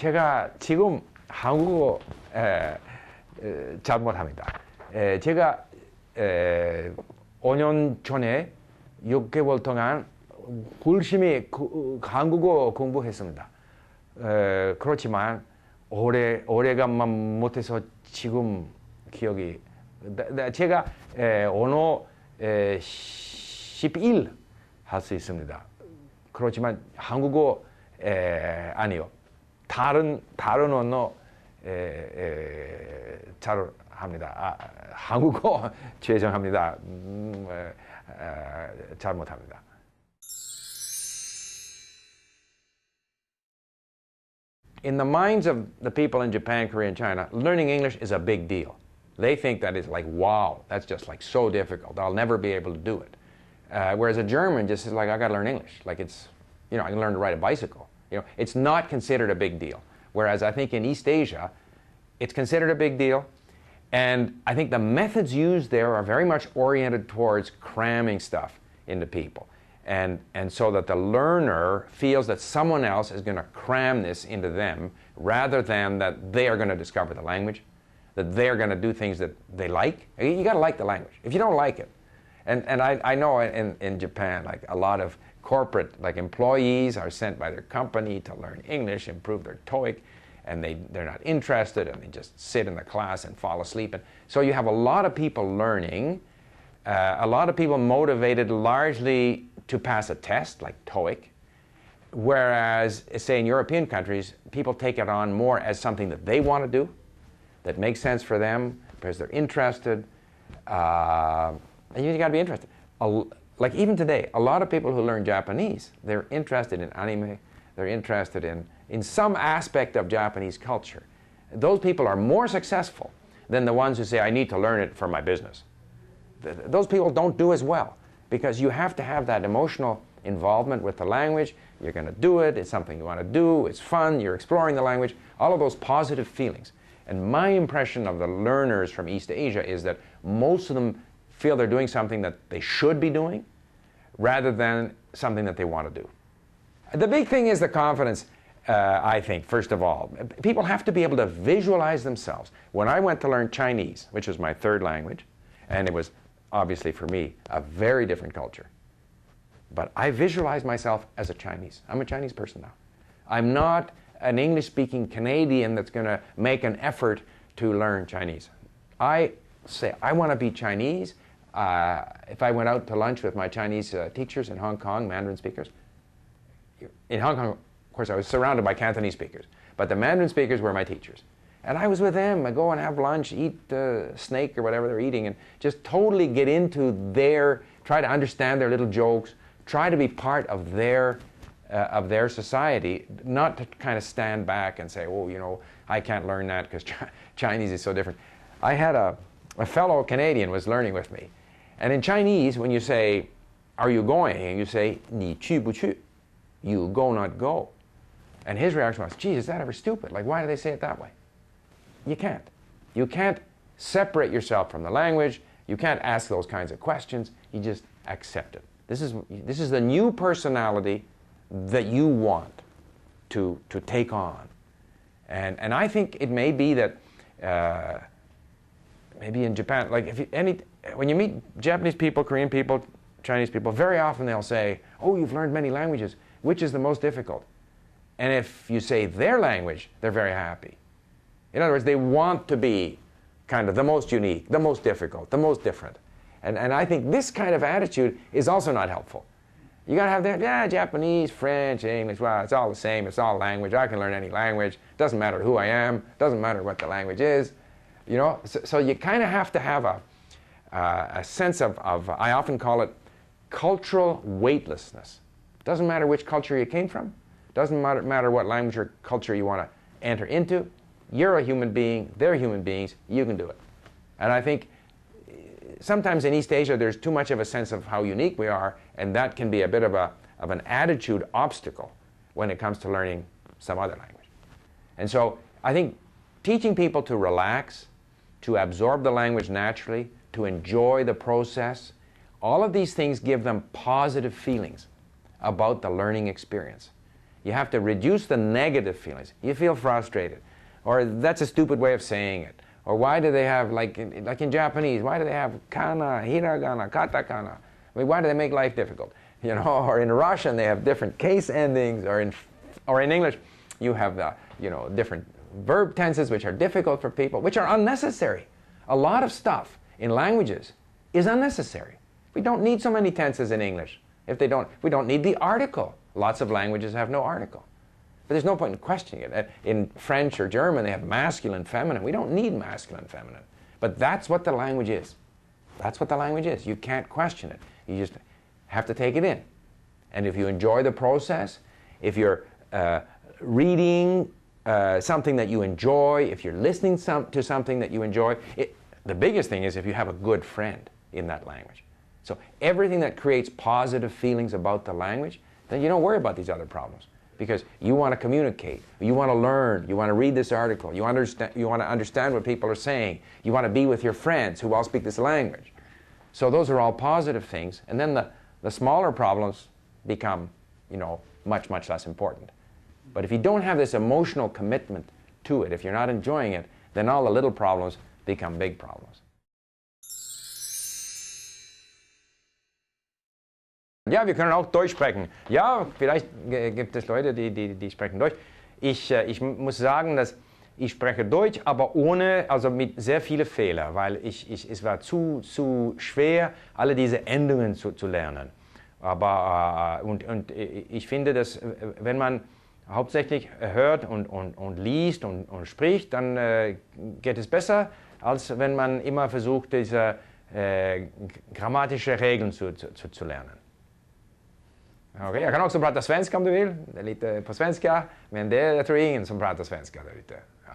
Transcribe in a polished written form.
제가 지금 한국어 잘 못합니다. 제가 5년 전에 6개월 동안 열심히 한국어 공부했습니다. 그렇지만 오래간만 못해서 지금 기억이 제가 언어 11 할 수 있습니다. 그렇지만 한국어 아니요. 다른 언어 잘 합니다. 한국어 죄송합니다. 잘 못합니다. In the minds of the people in Japan, Korea, and China, learning English is a big deal. They think that it's like, wow, that's just like so difficult. I'll never be able to do it. Whereas a German just is like, I got to learn English. Like it's, I can learn to ride a bicycle. It's not considered a big deal. Whereas I think in East Asia, it's considered a big deal. And I think the methods used there are very much oriented towards cramming stuff into people. And so that the learner feels that someone else is going to cram this into them rather than that they are going to discover the language, that they're going to do things that they like. You got to like the language. If you don't like it, and I know in Japan, like a lot of corporate employees are sent by their company to learn English, improve their TOEIC, and they're not interested, and they just sit in the class and fall asleep. And so you have a lot of people learning, a lot of people motivated largely to pass a test like TOEIC, whereas, say, in European countries, people take it on more as something that they want to do, that makes sense for them, because they're interested, and you got to be interested. Like even today, a lot of people who learn Japanese, they're interested in anime, they're interested in some aspect of Japanese culture. Those people are more successful than the ones who say, I need to learn it for my business. Those people don't do as well, because you have to have that emotional involvement with the language. You're going to do it, it's something you want to do, it's fun, you're exploring the language, all of those positive feelings. And my impression of the learners from East Asia is that most of them feel they're doing something that they should be doing rather than something that they want to do. The big thing is the confidence, I think, first of all. People have to be able to visualize themselves. When I went to learn Chinese, which was my third language, and it was obviously for me a very different culture, but I visualized myself as a Chinese. I'm a Chinese person now. I'm not an English-speaking Canadian that's going to make an effort to learn Chinese. I say, I want to be Chinese. If I went out to lunch with my Chinese teachers in Hong Kong, Mandarin speakers, in Hong Kong, of course, I was surrounded by Cantonese speakers, but the Mandarin speakers were my teachers. And I was with them. I go and have lunch, eat snake or whatever they're eating, and just totally get into try to understand their little jokes, try to be part of their society, not to kind of stand back and say, oh, I can't learn that because Chinese is so different. I had a fellow Canadian was learning with me. And in Chinese, when you say, are you going? You say, 你去不去? You go, not go. And his reaction was, geez, is that ever stupid? Like, why do they say it that way? You can't. You can't separate yourself from the language. You can't ask those kinds of questions. You just accept it. This is the new personality that you want to take on. And I think it may be that maybe in Japan, like when you meet Japanese people, Korean people, Chinese people, very often they'll say, oh, you've learned many languages. Which is the most difficult? And if you say their language, they're very happy. In other words, they want to be kind of the most unique, the most difficult, the most different. And I think this kind of attitude is also not helpful. You got to have that, Japanese, French, English, well, it's all the same, it's all language, I can learn any language, doesn't matter who I am, doesn't matter what the language is. So you kind of have to have a sense of, I often call it cultural weightlessness. Doesn't matter which culture you came from, doesn't matter what language or culture you want to enter into, you're a human being, they're human beings, you can do it. And I think sometimes in East Asia there's too much of a sense of how unique we are, and that can be a bit of an attitude obstacle when it comes to learning some other language. And so I think teaching people to relax, to absorb the language naturally, to enjoy the process, all of these things give them positive feelings about the learning experience. You have to reduce the negative feelings. You feel frustrated, or that's a stupid way of saying it. Or why do they have, like in Japanese, why do they have kana, hiragana, katakana? I mean, why do they make life difficult? You know, or in Russian they have different case endings, or in English you have the, different verb tenses which are difficult for people, which are unnecessary. A lot of stuff in languages is unnecessary. We don't need so many tenses in English. We don't need the article. Lots of languages have no article. But there's no point in questioning it. In French or German, they have masculine, feminine. We don't need masculine, feminine. But that's what the language is. That's what the language is. You can't question it. You just have to take it in. And if you enjoy the process, if you're reading something that you enjoy, if you're listening to something that you enjoy, the biggest thing is if you have a good friend in that language. So everything that creates positive feelings about the language, then you don't worry about these other problems, because you want to communicate, you want to learn, you want to read this article, you want to understand what people are saying, you want to be with your friends who all speak this language. So those are all positive things, and then the smaller problems become, much, much less important. But if you don't have this emotional commitment to it, if you're not enjoying it, then all the little problems become big problems. Ja, wir können auch Deutsch sprechen. Ja, vielleicht gibt es Leute, die sprechen Deutsch. Ich muss sagen, dass ich spreche Deutsch, aber mit sehr vielen Fehlern, weil es war zu schwer, alle diese Endungen zu lernen. Aber und ich finde, dass wenn man hauptsächlich hört und liest und spricht, dann geht es besser, als wenn man immer versucht, diese grammatische Regeln zu lernen. Okay, jag kan också prata svenska om du vill. Det är lite på svenska, men jag tror ingen som pratar svenska där ute. Ja.